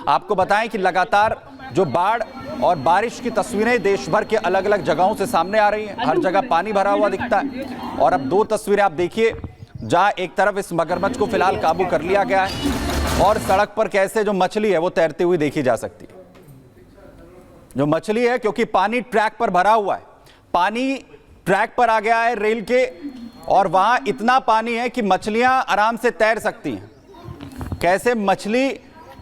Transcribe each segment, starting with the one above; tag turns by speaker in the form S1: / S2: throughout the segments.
S1: आपको बताएं कि लगातार जो बाढ़ और बारिश की तस्वीरें देश भर के अलग अलग जगहों से सामने आ रही हैं। हर जगह पानी भरा हुआ दिखता है। और अब दो तस्वीरें आप देखिए, जहां एक तरफ इस मगरमच्छ को फिलहाल काबू कर लिया गया है और सड़क पर कैसे जो मछली है वो तैरती हुई देखी जा सकती है। जो मछली है, क्योंकि पानी ट्रैक पर भरा हुआ है, पानी ट्रैक पर आ गया है रेल के, और वहां इतना पानी है कि मछलियां आराम से तैर सकती हैं। कैसे मछली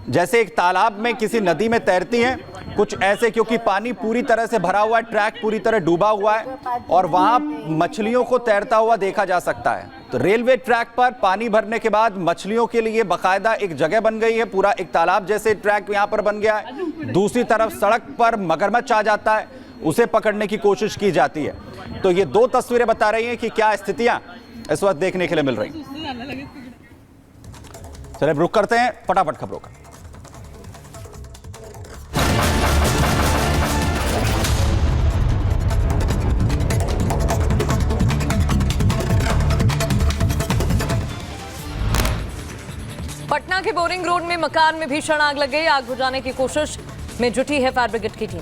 S1: जैसे एक तालाब में किसी नदी में तैरती हैं, कुछ ऐसे, क्योंकि पानी पूरी तरह से भरा हुआ है, ट्रैक पूरी तरह डूबा हुआ है और वहां मछलियों को तैरता हुआ देखा जा सकता है। तो रेलवे ट्रैक पर पानी भरने के बाद मछलियों के लिए बाकायदा एक जगह बन गई है, पूरा एक तालाब जैसे ट्रैक यहां पर बन गया है। दूसरी तरफ सड़क पर मगरमच्छ आ जाता है, उसे पकड़ने की कोशिश की जाती है। तो ये दो तस्वीरें बता रही हैं कि क्या स्थितियां इस वक्त देखने के लिए मिल रही। चलिए रुक करते हैं फटाफट खबरों का।
S2: पटना के बोरिंग रोड में मकान में भीषण आग लग गई। आग बुझाने की कोशिश में जुटी है फायर ब्रिगेड की टीम।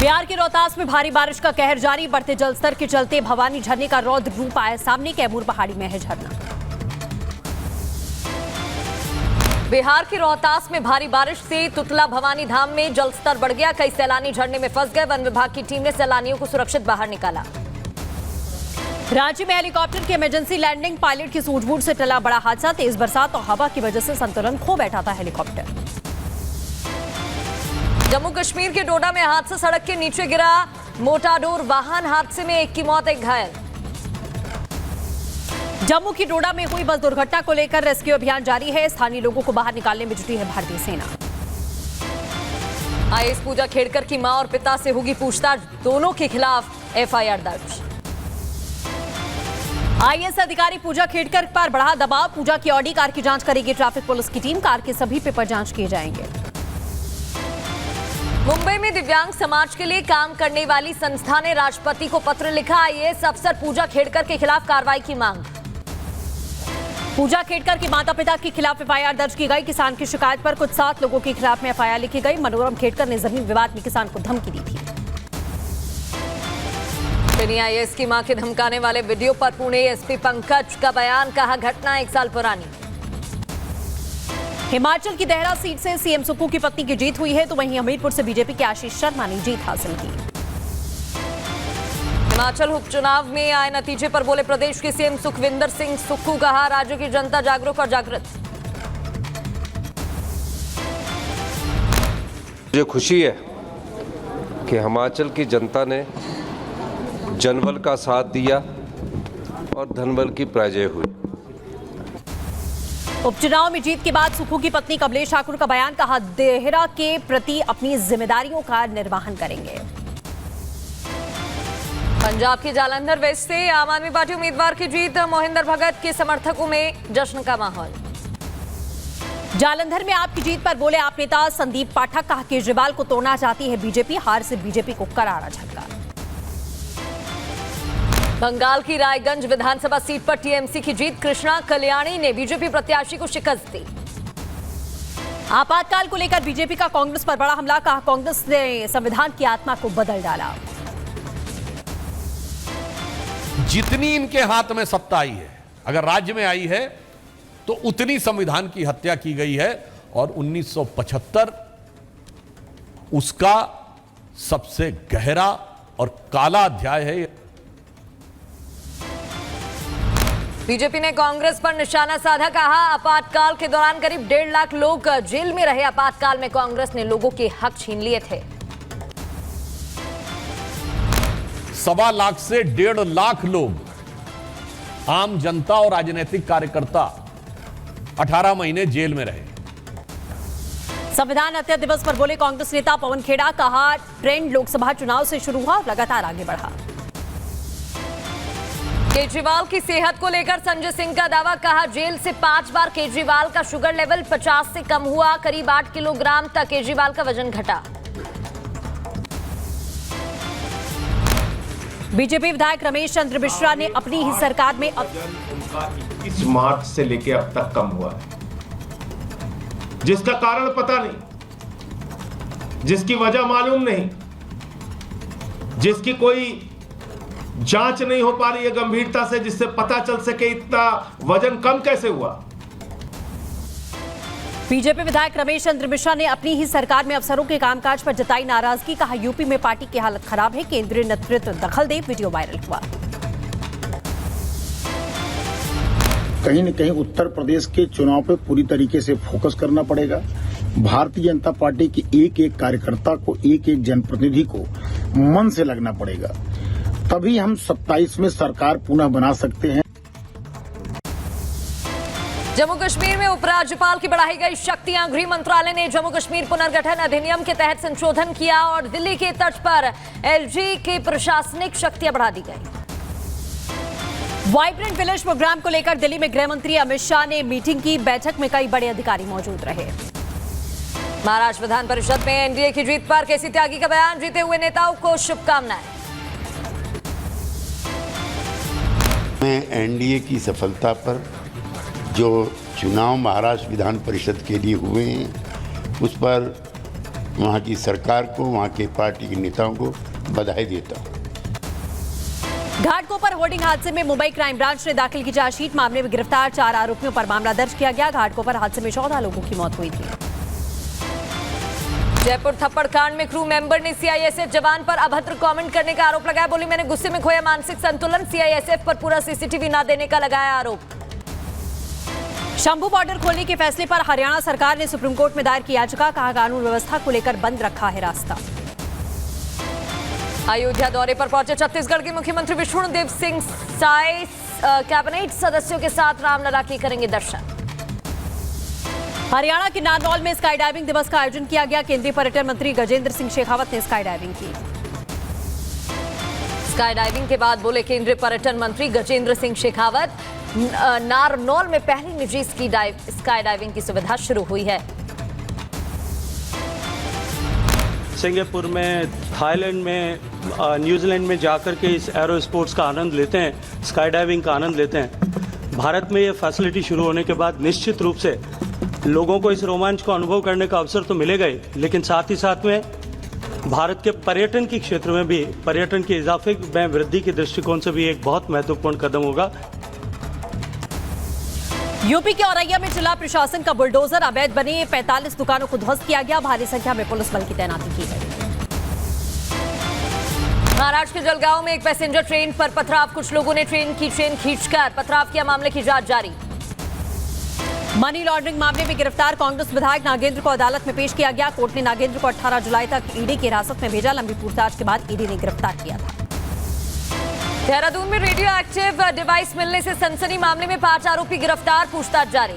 S2: बिहार के रोहतास में भारी बारिश का कहर जारी। बढ़ते जलस्तर के चलते भवानी झरने का रौद्र रूप आया सामने। कैमूर पहाड़ी में है झरना। बिहार के रोहतास में भारी बारिश से तुतला भवानी धाम में जलस्तर बढ़ गया। कई सैलानी झरने में फंस गए। वन विभाग की टीम ने सैलानियों को सुरक्षित बाहर निकाला। रांची में हेलीकॉप्टर की इमरजेंसी लैंडिंग। पायलट की सूझबूझ से टला बड़ा हादसा। तेज बरसात और हवा की वजह से संतुलन खो बैठा था हेलीकॉप्टर। जम्मू कश्मीर के डोडा में हादसा। सड़क के नीचे गिरा मोटाडोर वाहन। हादसे में एक की मौत, एक घायल। जम्मू की डोडा में हुई बस दुर्घटना को लेकर रेस्क्यू अभियान जारी है। स्थानीय लोगों को बाहर निकालने में जुटी है भारतीय सेना। आईएएस पूजा खेड़कर की मां और पिता से होगी पूछताछ। दोनों के खिलाफ एफआईआर दर्ज। आईएएस अधिकारी पूजा खेड़कर पर बढ़ा दबाव। पूजा की ऑडी कार की जांच करेगी ट्रैफिक पुलिस की टीम। कार के सभी पेपर जांच किए जाएंगे। मुंबई में दिव्यांग समाज के लिए काम करने वाली संस्था ने राष्ट्रपति को पत्र लिखा। आईएएस अफसर पूजा खेड़कर के खिलाफ कार्रवाई की मांग। पूजा खेड़कर के माता पिता के खिलाफ एफआईआर दर्ज की गई। किसान की शिकायत पर कुछ 7 लोगों के खिलाफ में एफआईआर लिखी गई। मनोरम खेड़कर ने जमीन विवाद में किसान को धमकी दी थी। आईएएस की मां के धमकाने वाले वीडियो पर पुणे एसपी पंकज का बयान। कहा घटना 1 साल पुरानी। हिमाचल की देहरा सीट से सीएम सुक्खू की पत्नी की जीत हुई है, तो वहीं हमीरपुर से बीजेपी के आशीष शर्मा ने जीत हासिल की। हिमाचल उपचुनाव में आए नतीजे पर बोले प्रदेश के सीएम सुखविंदर सिंह सुक्खू। कहा राज्य की जनता जागरूक और जागृत।
S3: मुझे खुशी है कि हिमाचल की जनता ने जनबल का साथ दिया और धनबल की पराजय हुई।
S2: उपचुनाव में जीत के बाद सुक्खू की पत्नी कमलेश ठाकुर का बयान। कहा देहरा के प्रति अपनी जिम्मेदारियों का निर्वहन करेंगे। पंजाब के जालंधर वेस्ट से आम आदमी पार्टी उम्मीदवार की जीत। मोहिंदर भगत के समर्थकों में जश्न का माहौल। जालंधर में आपकी जीत पर बोले आप नेता संदीप पाठक। कहा केजरीवाल को तोड़ना चाहती है बीजेपी। हार से बीजेपी को करारा झटका। बंगाल की रायगंज विधानसभा सीट पर टीएमसी की जीत। कृष्णा कल्याणी ने बीजेपी प्रत्याशी को शिकस्त दी। आपातकाल को लेकर बीजेपी का कांग्रेस पर बड़ा हमला। कहा कांग्रेस ने संविधान की आत्मा को बदल डाला।
S4: जितनी इनके हाथ में सत्ता आई है, अगर राज्य में आई है, तो उतनी संविधान की हत्या की गई है। और 1975 उसका सबसे गहरा और काला अध्याय है।
S2: बीजेपी ने कांग्रेस पर निशाना साधा। कहा आपातकाल के दौरान करीब 1.5 लाख लोग जेल में रहे। आपातकाल में कांग्रेस ने लोगों के हक छीन लिए थे।
S4: 1.25 लाख से 1.5 लाख लोग, आम जनता और राजनीतिक कार्यकर्ता 18 महीने जेल में रहे।
S2: संविधान हत्या दिवस पर बोले कांग्रेस नेता पवन खेड़ा। कहा ट्रेंड लोकसभा चुनाव से शुरू हुआ और लगातार आगे बढ़ा। केजरीवाल की सेहत को लेकर संजय सिंह का दावा। कहा जेल से 5 बार केजरीवाल का शुगर लेवल 50 से कम हुआ। करीब 8 किलोग्राम तक केजरीवाल का वजन घटा। बीजेपी विधायक रमेश चंद्र मिश्रा ने अपनी ही सरकार में
S5: उनका 21 मार्च से लेकर अब तक कम हुआ है। जिसका कारण पता नहीं, जिसकी वजह मालूम नहीं, जिसकी कोई जांच नहीं हो पा रही है गंभीरता से, जिससे पता चल सके इतना वजन कम कैसे हुआ।
S6: बीजेपी विधायक रमेश चंद्र मिश्रा ने अपनी ही सरकार में अफसरों के कामकाज पर जताई नाराजगी। कहा, यूपी में पार्टी की हालत खराब है, केंद्रीय नेतृत्व दखल दे। वीडियो वायरल हुआ।
S7: कहीं न कहीं उत्तर प्रदेश के चुनाव पे पूरी तरीके से फोकस करना पड़ेगा। भारतीय जनता पार्टी की एक एक कार्यकर्ता को, एक एक जनप्रतिनिधि को मन से लगना पड़ेगा, तभी हम 27 में सरकार पुनः बना सकते हैं।
S2: जम्मू कश्मीर में उपराज्यपाल की बढ़ाई गई शक्तियां। गृह मंत्रालय ने जम्मू कश्मीर पुनर्गठन अधिनियम के तहत संशोधन किया और दिल्ली के तट पर एलजी की प्रशासनिक शक्तियां बढ़ा दी गई।
S6: वाइब्रेंट विलेज प्रोग्राम को लेकर दिल्ली में गृह मंत्री अमित शाह ने मीटिंग की। बैठक में कई बड़े अधिकारी मौजूद रहे।
S2: महाराष्ट्र विधान परिषद में एनडीए की जीत पर केसी त्यागी का बयान। जीते हुए नेताओं को शुभकामनाएं।
S8: मैं एनडीए की सफलता पर जो चुनाव महाराष्ट्र विधान परिषद के लिए हुए हैं, उस पर वहाँ की सरकार को, वहाँ के पार्टी के नेताओं को बधाई देता हूँ।
S6: घाटकोपर होर्डिंग हादसे में मुंबई क्राइम ब्रांच ने दाखिल की चार्जशीट। मामले में गिरफ्तार 4 आरोपियों पर मामला दर्ज किया गया। घाटकोपर हादसे में 14 लोगों की मौत हुई थी।
S2: जयपुर थप्पड़ कांड में क्रू मेंबर ने सीआईएसएफ जवान पर अभद्र कमेंट करने का आरोप लगाया। बोली, मैंने गुस्से में खोया मानसिक संतुलन। सीआईएसएफ पर पूरा सीसीटीवी न देने का लगाया आरोप।
S6: शंभू बॉर्डर खोलने के फैसले पर हरियाणा सरकार ने सुप्रीम कोर्ट में दायर की याचिका। कहा, कानून व्यवस्था को लेकर बंद रखा है रास्ता।
S2: अयोध्या दौरे पर पहुंचे छत्तीसगढ़ के मुख्यमंत्री विष्णुदेव सिंह साय कैबिनेट सदस्यों के साथ रामलला के करेंगे दर्शन।
S6: हरियाणा के नारनौल में स्काई डाइविंग दिवस का आयोजन किया गया। केंद्रीय पर्यटन मंत्री गजेंद्र सिंह शेखावत ने स्काई डाइविंग की।
S2: स्काई डाइविंग के बाद बोले केंद्रीय पर्यटन मंत्री गजेंद्र सिंह शेखावत, नारनौल में पहली निजी स्काई डाइविंग की सुविधा शुरू हुई है।
S9: सिंगापुर में, थाईलैंड में, न्यूजीलैंड में जाकर के इस एरो स्पोर्ट्स का आनंद लेते हैं, स्काई डाइविंग का आनंद लेते हैं। भारत में ये फैसिलिटी शुरू होने के बाद निश्चित रूप से लोगों को इस रोमांच को अनुभव करने का अवसर तो मिलेगा ही, लेकिन साथ ही साथ में भारत के पर्यटन के क्षेत्र में भी, पर्यटन के इजाफे में वृद्धि के दृष्टिकोण से भी एक बहुत महत्वपूर्ण कदम होगा।
S6: यूपी के औरैया में जिला प्रशासन का बुलडोजर। अवैध बनी 45 दुकानों को ध्वस्त किया गया। भारी संख्या में पुलिस बल की तैनाती की गई।
S2: महाराष्ट्र के जलगांव में एक पैसेंजर ट्रेन पर पथराव। कुछ लोगों ने ट्रेन खींचकर पथराव किया। मामले की जांच जारी।
S6: मनी लॉन्ड्रिंग मामले में गिरफ्तार कांग्रेस विधायक नागेंद्र को अदालत में पेश किया गया। कोर्ट ने नागेंद्र को 18 जुलाई तक ईडी की हिरासत में भेजा। लंबी पूछताछ के बाद ईडी ने गिरफ्तार किया था।
S2: देहरादून में रेडियो एक्टिव डिवाइस मिलने से सनसनी। मामले में 5 आरोपी गिरफ्तार। पूछताछ जारी।